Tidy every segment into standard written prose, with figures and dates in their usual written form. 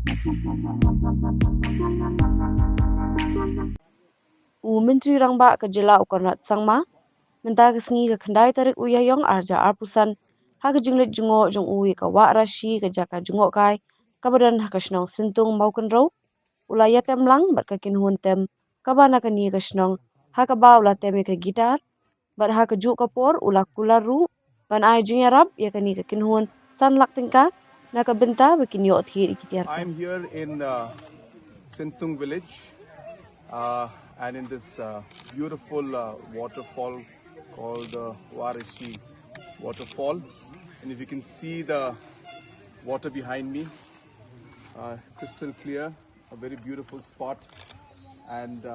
Myntri Rangbah ke jela ukonrat sangma, menta kesengi ke kendai tarik uyayong arja arpusan, ha ke jinglit jungo jong ui ke wak rashi ke jaka jungo kai, kabadan ha ke Shnong Syntung mau kenro, ula Iatem lang bat ke Kynhun tem, kabana ke ni ke Shnong, ha ke ba ula teme ke gitar, bat ha ke juk kapor ula kularu, ban ai jing Arab ya ke ni ke Kynhun, san lak tingka, na ke benta bikin yo thi ikitiar. I'm here in Syntung village and in this beautiful waterfall called the Warishi waterfall, and if you can see the water behind me, crystal clear, a very beautiful spot, and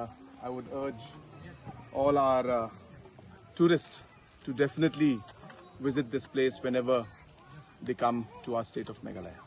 I would urge all our tourists to definitely visit this place whenever they come to our state of Meghalaya.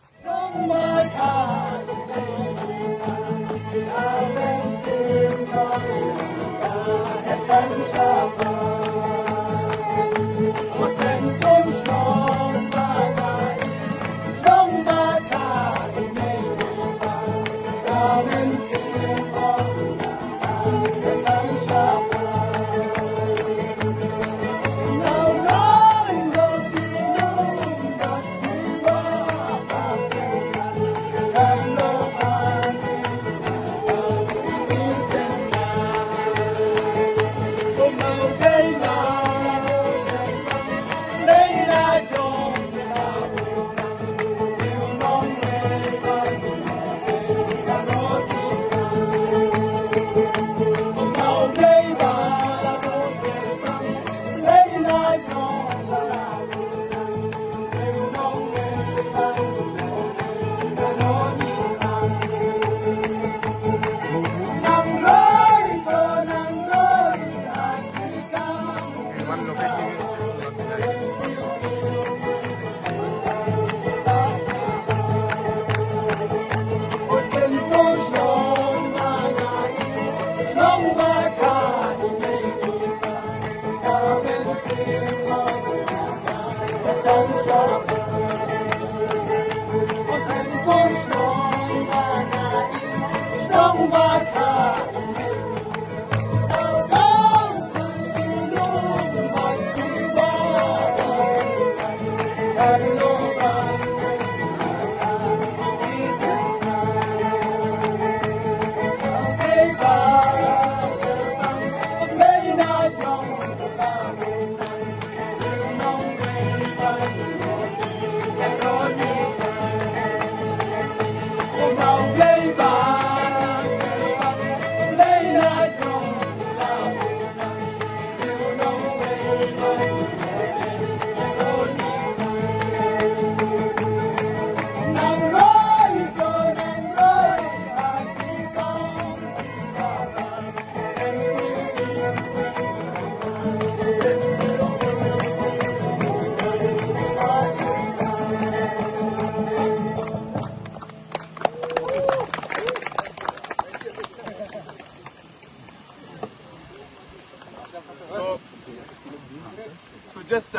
So just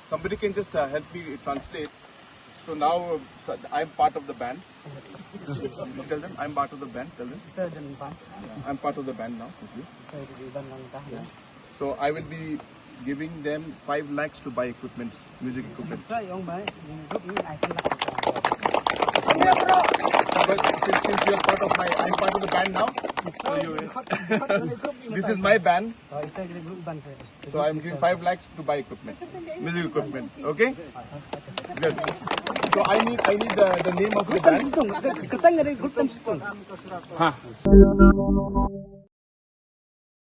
somebody can just help me translate. So now I'm part of the band. Tell them I'm part of the band. Tell them. I'm part of the band now. So I will be giving them 5 lakhs to buy equipment, music equipment. But since you're part of I'm part of the band now. So this is my band. So I'm giving 5 lakhs to buy equipment, music equipment. Okay? Good. So I need the name of the band.